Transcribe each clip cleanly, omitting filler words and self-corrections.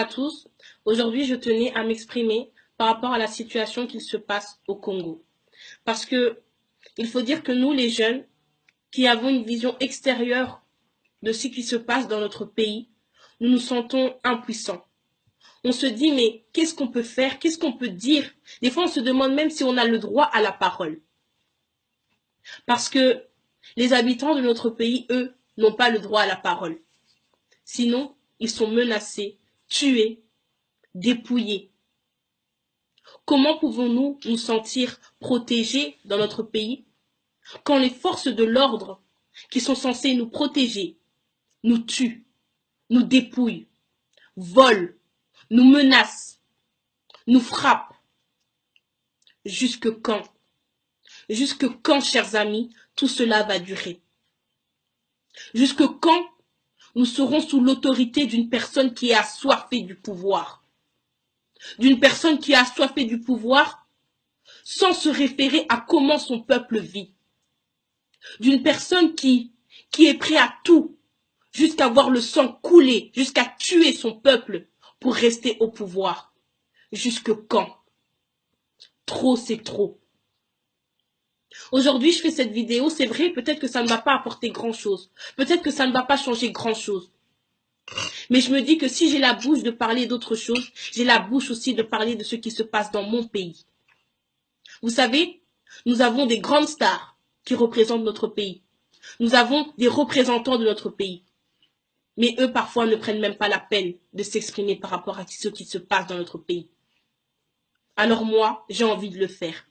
à tous. Aujourd'hui, je tenais à m'exprimer par rapport à la situation qu'il se passe au Congo. Parce que il faut dire que nous, les jeunes, qui avons une vision extérieure de ce qui se passe dans notre pays, nous nous sentons impuissants. On se dit, mais qu'est-ce qu'on peut faire? Qu'est-ce qu'on peut dire? Des fois, on se demande même si on a le droit à la parole. Parce que les habitants de notre pays, eux, n'ont pas le droit à la parole. Sinon, ils sont menacés, tués, dépouillés. Comment pouvons-nous nous sentir protégés dans notre pays quand les forces de l'ordre qui sont censées nous protéger nous tuent, nous dépouillent, volent, nous menacent, nous frappent? Jusque quand? Jusque quand, chers amis, tout cela va durer? Jusque quand nous serons sous l'autorité d'une personne qui est assoiffée du pouvoir? D'une personne qui est assoiffée du pouvoir sans se référer à comment son peuple vit. D'une personne qui est prêt à tout, jusqu'à voir le sang couler, jusqu'à tuer son peuple pour rester au pouvoir. Jusque quand? Trop, c'est trop. Aujourd'hui, je fais cette vidéo, c'est vrai, peut-être que ça ne va pas apporter grand-chose. Peut-être que ça ne va pas changer grand-chose. Mais je me dis que si j'ai la bouche de parler d'autre chose, j'ai la bouche aussi de parler de ce qui se passe dans mon pays. Vous savez, nous avons des grandes stars qui représentent notre pays. Nous avons des représentants de notre pays. Mais eux, parfois, ne prennent même pas la peine de s'exprimer par rapport à ce qui se passe dans notre pays. Alors moi, j'ai envie de le faire.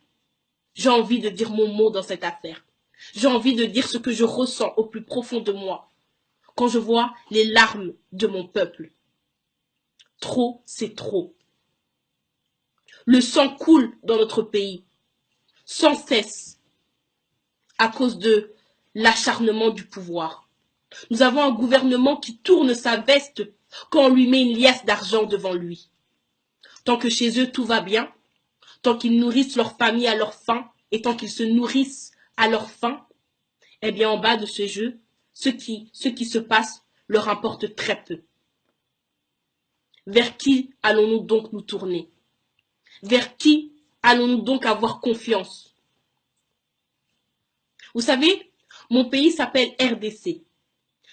J'ai envie de dire mon mot dans cette affaire. J'ai envie de dire ce que je ressens au plus profond de moi quand je vois les larmes de mon peuple. Trop, c'est trop. Le sang coule dans notre pays, sans cesse, à cause de l'acharnement du pouvoir. Nous avons un gouvernement qui tourne sa veste quand on lui met une liasse d'argent devant lui. Tant que chez eux tout va bien, tant qu'ils nourrissent leur famille à leur faim, et tant qu'ils se nourrissent à leur faim, eh bien en bas de ce jeu, ce qui se passe leur importe très peu. Vers qui allons-nous donc nous tourner? Vers qui allons-nous donc avoir confiance? Vous savez, mon pays s'appelle RDC,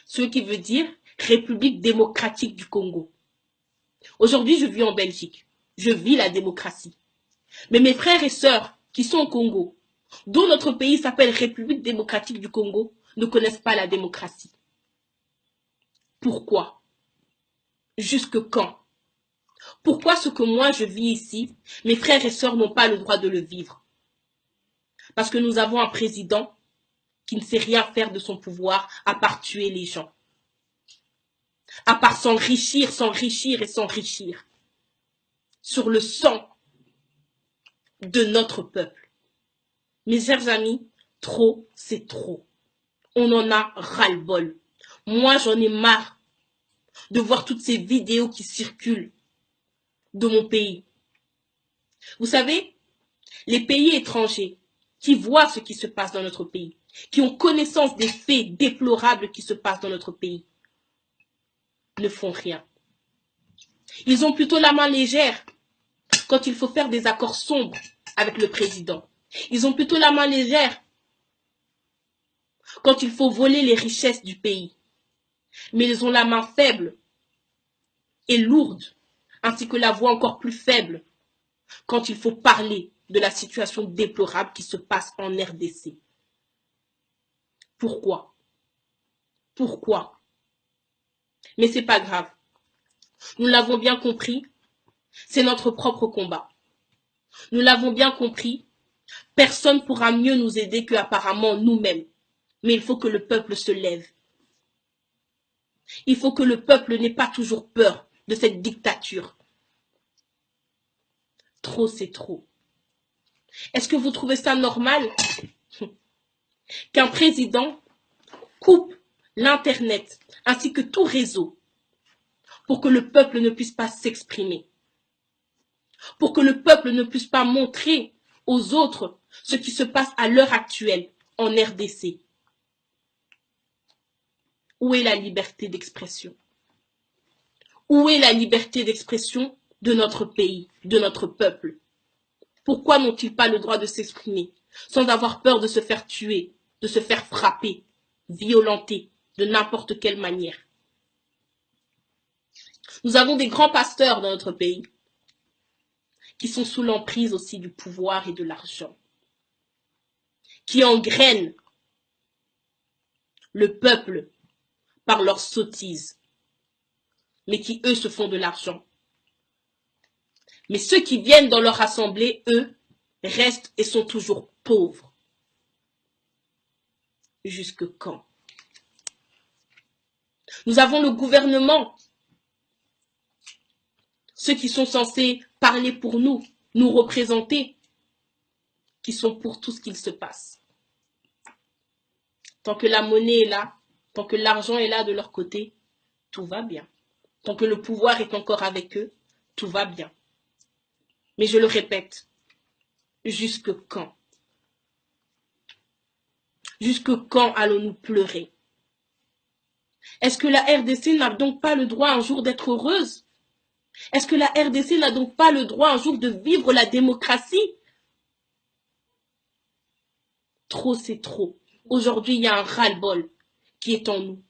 ce qui veut dire République démocratique du Congo. Aujourd'hui, je vis en Belgique. Je vis la démocratie. Mais mes frères et sœurs qui sont au Congo, dont notre pays s'appelle République démocratique du Congo, ne connaissent pas la démocratie. Pourquoi? Jusque quand? Pourquoi ce que moi je vis ici, mes frères et sœurs n'ont pas le droit de le vivre? Parce que nous avons un président qui ne sait rien faire de son pouvoir à part tuer les gens. À part s'enrichir, s'enrichir et s'enrichir sur le sang de notre peuple. Mes chers amis, trop, c'est trop. On en a ras-le-bol. Moi, j'en ai marre de voir toutes ces vidéos qui circulent de mon pays. Vous savez, les pays étrangers qui voient ce qui se passe dans notre pays, qui ont connaissance des faits déplorables qui se passent dans notre pays, ne font rien. Ils ont plutôt la main légère quand il faut faire des accords sombres avec le président. Ils ont plutôt la main légère quand il faut voler les richesses du pays. Mais ils ont la main faible et lourde, ainsi que la voix encore plus faible, quand il faut parler de la situation déplorable qui se passe en RDC. Pourquoi? Pourquoi? Mais c'est pas grave. Nous l'avons bien compris, c'est notre propre combat. Nous l'avons bien compris, personne ne pourra mieux nous aider qu'apparemment nous-mêmes. Mais il faut que le peuple se lève. Il faut que le peuple n'ait pas toujours peur de cette dictature. Trop, c'est trop. Est-ce que vous trouvez ça normal qu'un président coupe l'Internet ainsi que tout réseau pour que le peuple ne puisse pas s'exprimer, pour que le peuple ne puisse pas montrer aux autres ce qui se passe à l'heure actuelle en RDC? Où est la liberté d'expression? Où est la liberté d'expression de notre pays, de notre peuple? Pourquoi n'ont-ils pas le droit de s'exprimer sans avoir peur de se faire tuer, de se faire frapper, violenter de n'importe quelle manière? Nous avons des grands pasteurs dans notre pays qui sont sous l'emprise aussi du pouvoir et de l'argent, qui engrainent le peuple par leurs sottises, mais qui, eux, se font de l'argent. Mais ceux qui viennent dans leur assemblée, eux, restent et sont toujours pauvres. Jusque quand? Nous avons le gouvernement, ceux qui sont censés parler pour nous, nous représenter, qui sont pour tout ce qu'il se passe. Tant que la monnaie est là, tant que l'argent est là de leur côté, tout va bien. Tant que le pouvoir est encore avec eux, tout va bien. Mais je le répète, jusque quand? Jusque quand allons-nous pleurer? Est-ce que la RDC n'a donc pas le droit un jour d'être heureuse? Est-ce que la RDC n'a donc pas le droit un jour de vivre la démocratie? Trop, c'est trop. Aujourd'hui, il y a un ras-le-bol qui est en nous.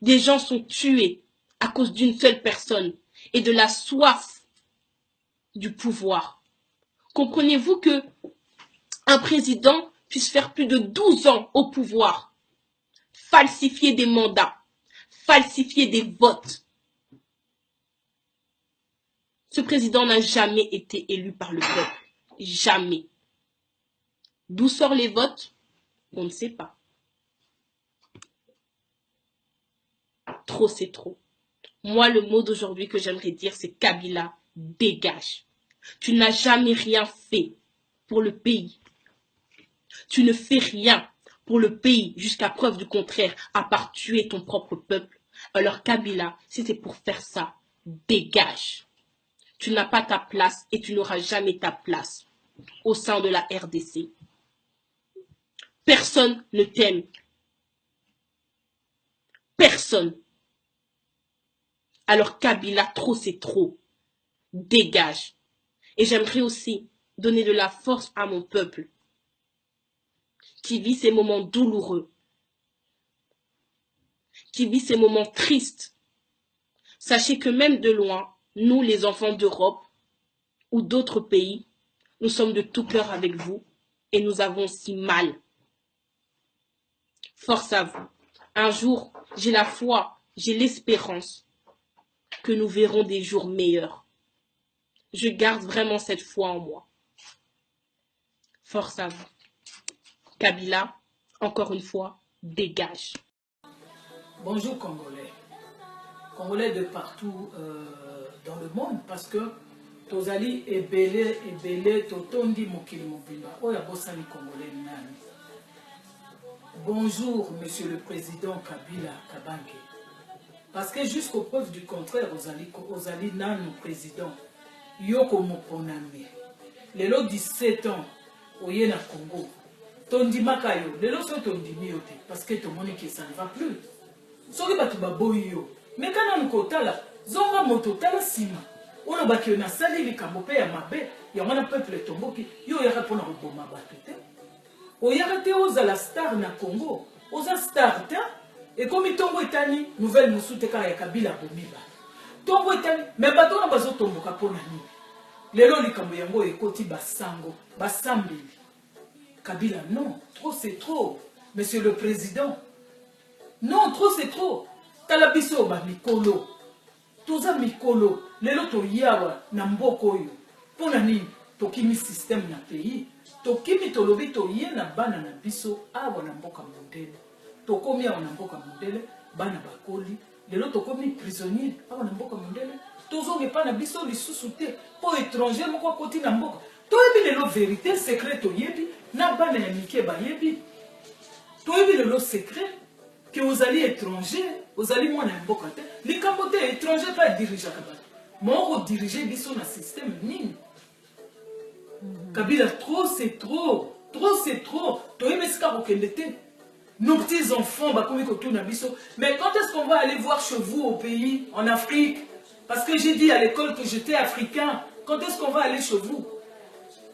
Des gens sont tués à cause d'une seule personne et de la soif du pouvoir. Comprenez-vous que un président puisse faire plus de 12 ans au pouvoir, falsifier des mandats, falsifier des votes? Ce président n'a jamais été élu par le peuple. Jamais. D'où sortent les votes? On ne sait pas. Trop, c'est trop. Moi, le mot d'aujourd'hui que j'aimerais dire, c'est Kabila, dégage. Tu n'as jamais rien fait pour le pays. Tu ne fais rien pour le pays jusqu'à preuve du contraire, à part tuer ton propre peuple. Alors Kabila, si c'est pour faire ça, dégage. Tu n'as pas ta place et tu n'auras jamais ta place au sein de la RDC. Personne ne t'aime. Personne. Alors Kabila, trop c'est trop. Dégage. Et j'aimerais aussi donner de la force à mon peuple qui vit ces moments douloureux, qui vit ces moments tristes. Sachez que même de loin, nous les enfants d'Europe ou d'autres pays, nous sommes de tout cœur avec vous et nous avons si mal. Force à vous. Un jour, j'ai la foi, j'ai l'espérance que nous verrons des jours meilleurs. Je garde vraiment cette foi en moi. Force à vous. Kabila, encore une fois, dégage. Bonjour Congolais. Congolais de partout dans le monde, parce que tozali ebele totondi mokili mobimba oyo abosani Congolais nani. Bonjour Monsieur le Président Kabila Kabange. Parce que jusqu'aux preuves du contraire, ozali nanu président yoko moponami. Lelo 17 ans oye na Congo. Tondimaka yo, lelo so tondimi yo te parce que tout le monde que ça ne va plus. Soki batu baboyi yo, mais kana nkotala zonga moto tala sima. Ono baki na sali likambo pe ya mabe, ya wana peuple tomboki, yo yaka pona koboma batu te. Oyaka te oza la star na Congo, oza star te. Et comme tongo etani nouvelle musute kala ya Kabila bomiba. Tongo etani, mais bato na bazo tomboka pona ni. Lelo likambo yango ekoti basango, basambeli. Kabila, non, trop c'est trop, Monsieur le Président. Non, trop c'est trop. Talabiso ba mikolo. Toza mikolo. Lelo to yawa na mboko yo. Pona nini tokimi système na pays. Tokimi tolobi to ye na bana na biso awa na mboka mondele. Tokomi awa na mboka mondele, bana bakoli. Lelo tokomi prisonnier awa na mboka mondele. Tozonge pa na biso lisusu te. Po étranger moko koti na mboka. Toyebi lelo vérité secret toyebi. Na bana ya mike ba yebi. Toyebi lelo secret. Que vous allez étranger, vous allez moins n'importe quoi. Les capotés étrangers pas diriger Kabila. Moi, diriger biso na système nini. Kabila trop c'est trop, trop c'est trop. Toi mais ska okendete. nos petits-enfants, mais quand est-ce qu'on va aller voir chez vous au pays, en Afrique? Parce que j'ai dit à l'école que j'étais africain. Quand est-ce qu'on va aller chez vous?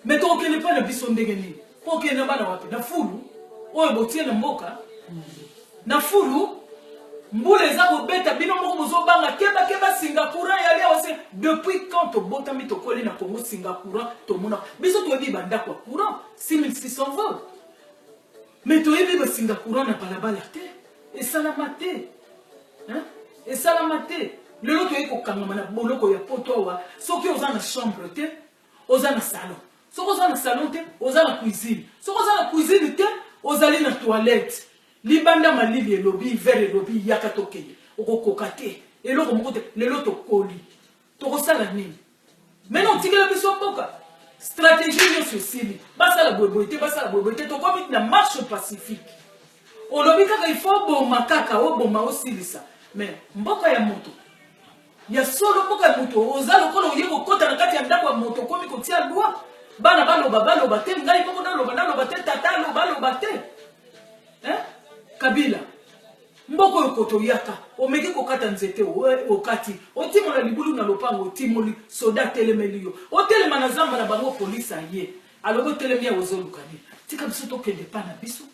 Mais quand on ne connaît pas le bisson de Guinée, pour qu'il n'y ait pas de foulou, on est botté dans Mboka. Na foulou, mboule les arbres bêtes, bino mozo banga, keba Singapour, depuis quand tu bottes mi to collé na Congo Singapour, to mona, biso to bi banda quoi, courant, 6600 volts. Mais tu es venu Singapour, on n'a pas la balle à terre. Et ça l'a maté. Hein? Et ça l'a maté. Le lot est au Kamana, Boloko, ya Potowa, ceux qui ont la chambre, aux dans le salon. Ceux qui ont le salon, aux dans la cuisine. Ceux qui ont la cuisine, aux allées dans la toilette. Libanda Malili, lobby, vert et lobby, Yakatoke, au Kokate. Et l'autre, le lot au colis. Toro Salamine. Maintenant, tu as besoin de stratégie de ceci. Basa la boboité, tu as une marche pacifique. Au lobby, il faut bon makaka, bon mao silisa. Mais, mboka ya moto. Ya solo mboka ya moto. Ozalo kolo yeko kota na kati ya ndako ya moto. Komi kotia loi. Bana baloba te. Ngai koko naloba te. Tata loba te. Hein? Kabila. Mboko yokoto yaka. Omeki kokata nzete okati. Otimo na libulu na lopango. Otimoli soda telemeli yo. Otelema na zamba na bango polisa ye. Alors telemi ya ozolu kani. Tika biso tokende pa na biso.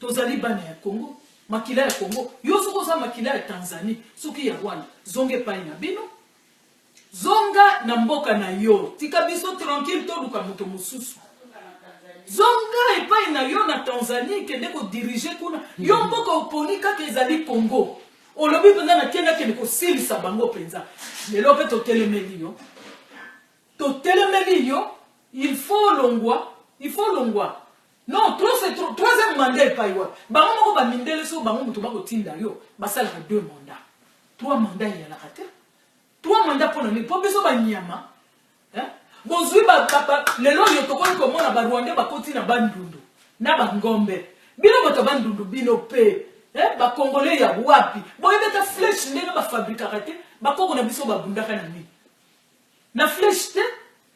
Tozali bana ya Congo. Makila ya Congo. Yo soko za makila ya Tanzanie. Soki ya Rwanda. Zonge pa ina bino. Zonga na mboka na yo. Tika biso tranquille to luka moto mususu. Zonga epa ina yo na Tanzanie kende ko diriger kuna. Yo mboka oponi kaka ezali Congo. Olobi penza na kenda kende ko silisa bango penza. Lelo pe to telemeli yo. To telemeli yo, il faut longwa. Non, troisième mandat est pas yo. Bango moko ba mindele so bango muto bako tinda yo. Basala 2 mandats. 3 mandats ya la kate. 3 mandats pour nous. Pour beso ba nyama. Hein? Bozui ba lelo yo tokoni komona ba Rwanda ba koti na bandundu. Na ba ngombe. Bino bato bandundu bino pe. Ba Congolais ya wapi. Boye beta flèche ndenge ba fabrique kate. Ba koko na biso ba bundaka na ni. Na flèche te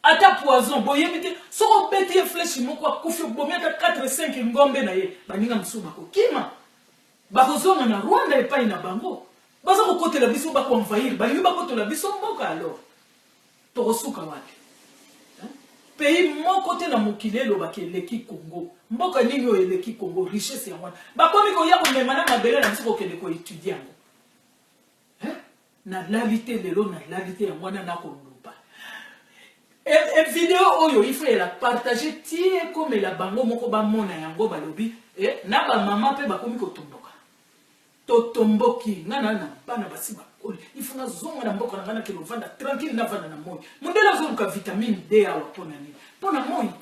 ata poison boye bite soko beti e flèche moko akufi bomia 4-5 ngombe na ye. Baninga musuba ko kima. Ba kozonga na Rwanda e pa ina bango. Baza ko kotela biso ba ko envahir. Ba yuba ko tola biso mboka alors. Torosuka wapi. Pays mon côté na mokile lo ba keleki Congo. Mboka nini yo eleki Congo richesse ya wana. Ba komi ko ya ko memana mabele na biso ko kende ko étudier ngo. Na lalité lelo na lalité ya wana na ko lupa. Et vidéo oyo il faut la partager tie comme la bango moko ba mona yango ba lobi na ba mama pe ba komi ko tomboka. To tomboki nana bana basiba. Il faut na zonga na mboka na ngana ke lovanda tranquille na vanda na moyo. Mondela zo ka vitamine D awa pona ni. Pona moyo.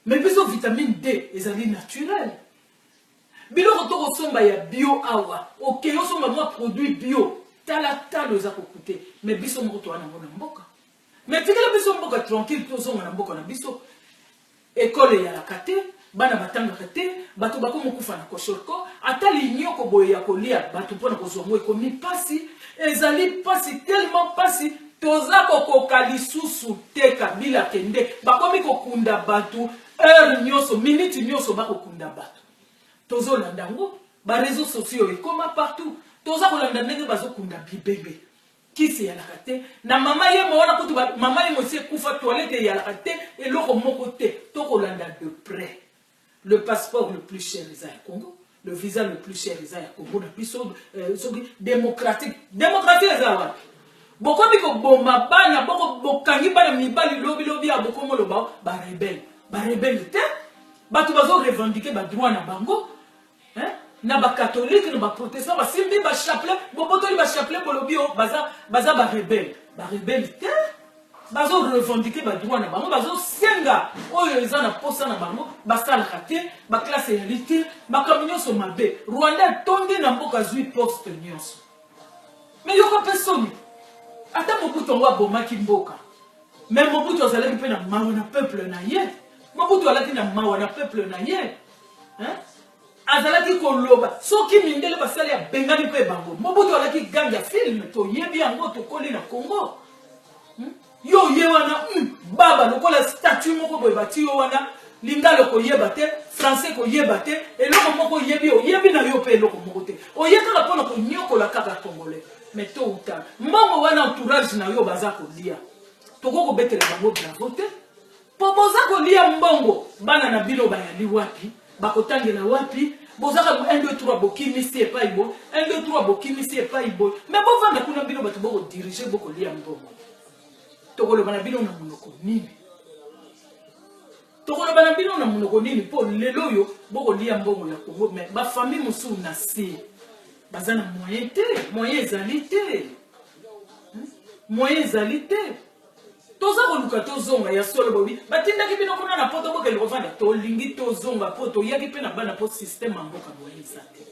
Mais biso vitamine D ezali naturel. Bilo to somba ya bio awa. OK, yo somba moi produit bio. Tala za ko coûter. Mais biso moko to wana ngona mboka. Mais tikela biso mboka tranquille to zonga na mboka na biso. École ya la kate, bana batanga kate, bato bako mokufa na koshoko, atali nyoko boye ya kolia, bato pona kozwa mo ekomi pasi, ezali pasi tellement pasi, toza kokoka lisusu te Kabila kende, bakomi kokunda bato, heure nyoso, minute nyoso bako kunda bato. Tozo landango, ba réseaux sociaux ekoma partout, toza kolanda ndenge bazo kunda bibebe. Kisi ya la kate na mama ye mo wana kutu mama ye mo se kufa toilette ya la kate et loko moko te to kolanda de près le passeport le plus cher les Congo, le visa le plus cher les Congo na biso démocratique les awa boko biko bomba bana boko bokangi bana mibali lobi ya boko mo loba ba rebelle te batu bazo revendiquer ba droit na bango hein. Na ba catholique na ba protestant ba simbi ba chapelet bobotoli ba chapelet bolobio baza ba rebelle te bazo revendiquer ba droit na bango bazo senga oyo eza na posa na bango basala kate ba classe élite ba communion so mabe Rwanda tondi na mboka zui poste nyonso mais yoko personne ata Mobutu ngwa bomaki mboka même Mobutu azalaki pe na mawa na peuple na ye Mobutu alaki na mawa na peuple na ye hein. Azalaki koloba soki mindele basali ya bengani pe bango Mobutu alaki ganga film to yebi yango to koli na Congo yo ye wana baba lokola statue moko boye bati yo wana lingala koyeba te, français koyeba te, eloko moko yebi oyebi na yo pe eloko moko te. Oyeka pona konyokola kaka congolais. Mais tôt ou tard, mbongo wana entourage na yo baza kolia. Toko kobetela bango bravo te. Po boza kolia mbongo, bana na bino bayali wapi, bakotangela wapi, bozaka 1 2 3 bokimi si epa ibo, 1 2 3 bokimi si epa ibo. Mais bo vanda kuna bino bato boko diriger boko lia mbongo. Toko lo bana bino na monoko nini? Toko lo bana bino na monoko nini po lelo yo boko lia mbongo ya Congo, mais ba famille musu na si bazana moyen te, moyen ezali te. Moyen ezali te. Toza koluka tozonga ya solo bobi batindaki bino kuna na poto boke likovanda tolingi tozonga poto yaki pe na bana po système mboka moyen ezali.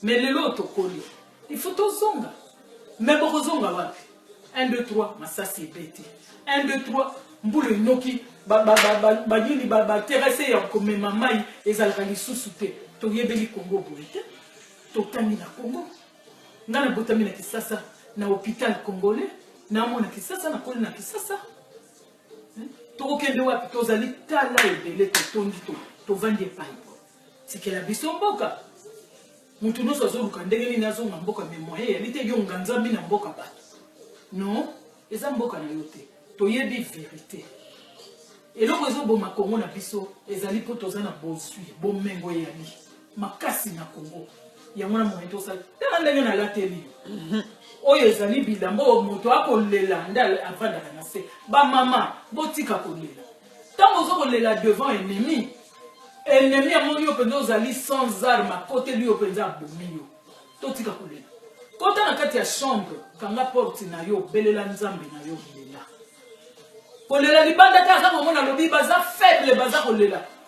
Mais lelo tokoli il faut tozonga. Mais boko zonga wapi? 1 2 3 masasi ebeti. 1 2 3 mbulu inoki banyini terrasse ya komema mai ezalaka lisusu te. Toyebeli Congo boye te. Totami na Congo. Ngana botami na Kisasa na hôpital congolais. Na mona Kisasa na koli na Kisasa. Toko kende wapi tozali tala ebele totondi to vandi paipo. Sikela biso mboka. Mutu no sozo lukandenge ni nazo mboka memoye yalite yo nganzambi na mboka bato. Non, eza mboka na yote. Toyebi vérité. Eloko ezo boma Congo na biso ezali po tozana bozwi bomengo yali. Makasi na Congo. Ya mwana momento sa tala ndenge na lateli. Oyo ezali bilambo moto akolela ndala avanda na se ba mama botika kolela tango zo kolela devant ennemi amoni yo penza ozali sans arme à côté lui yo penza abomi yo totika kolela kota na kati ya chambre kanga porte na yo belela nzambe na yo kolela libanda ta za mona lobi baza faible baza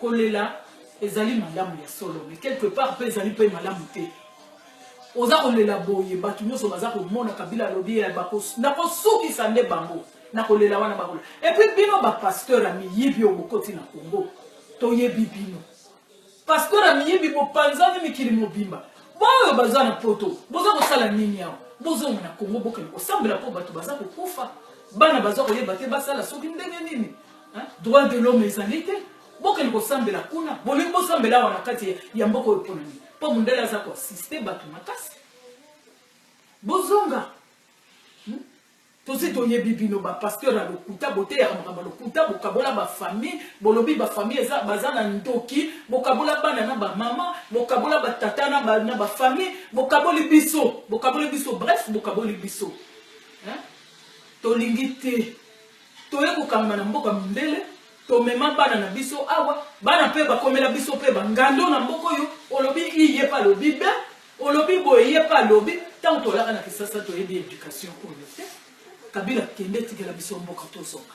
kolela ezali malamu ya solo mais quelque part pe ezali pe malamu te. Oza kolela boye batu nyoso baza komona Kabila lobi ya bakos na kosuki sande bango na kolela wana bakola et puis bino ba pasteur ami yibi obokoti na Congo to yebi bino pasteur ami yibi bo panzani mikili mobimba boyo baza na poto boza ko sala nini yao bozo na Congo bokeli ko sambela po batu baza kokufa bana baza ko yeba te basala soki ndenge nini droit de l'homme ezalite bokeli ko sambela kuna bolingo sambela wana kati ya mboko eponani. Po mundela za ko assister batu makasi. Bozonga. Tosi tonye bibino ba pasteur a lokuta bote ya makamba lokuta bokabola ba famille, bolobi ba famille eza bazana ndoki, bokabola bana na ba mama, bokabola ba tata na ba famille, bokaboli biso, bref bokaboli biso. Tolingite. Toye ko kamba na mboka mbele. To mema bana na biso awa bana pe bakomela biso pe bangando na mboko yo olobi iye pa lobi be olobi boye pa lobi tant to la na Kisasa to yebi éducation ko yote Kabila kende tikela biso mboka to soka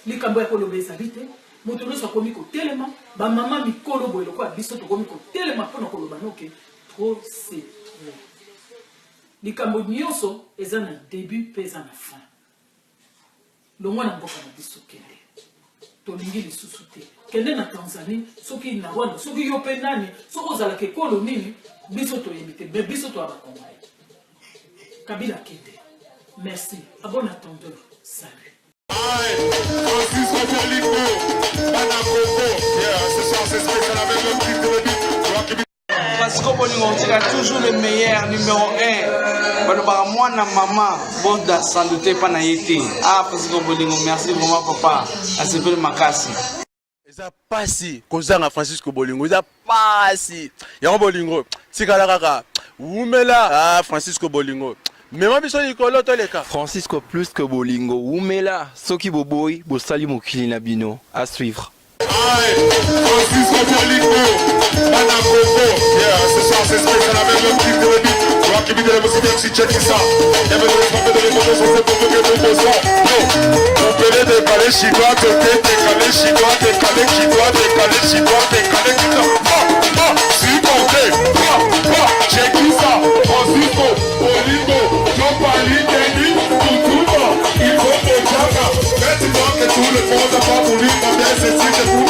likambo ya kolobe ezalite moto no so komi ko telema ba mama mikolo boye ko biso to komi ko telema pona koloba noke trop c'est likambo nyonso eza na début pe eza na fin longwa na mboka na biso kende tolingi lisusu te kende na Tanzanie soki na Rwanda soki yo pe nani soko zala ke kolo nini biso to yebite be biso to abakongai Kabila kende merci à bon attendeur salut parce que on tira toujours le meilleur numéro 1 balobaka mwana mama boda sans doute pas na yete parce que bolingo merci vraiment papa asepeli makasi eza pasi kozanga Francisco Bolingo eza pasi yango bolingo tikala kaka umela Francisco Bolingo mema biso likolo toleka Francisco plus que Bolingo umela soki boboy bosali mokili na bino à suivre. Francisco Bolingo bana Congo ce soir c'est spécial avec le clip de beat rock beat de la musique si check ça il y avait des gens de l'école sur cette photo que nous posons on peut les décaler chinois décaler chinois décaler chinois décaler chinois décaler chinois si compté check ça Francisco Bolingo non pas l'idée tout il faut que maintenant que tout le monde a pas voulu combien c'est si que tout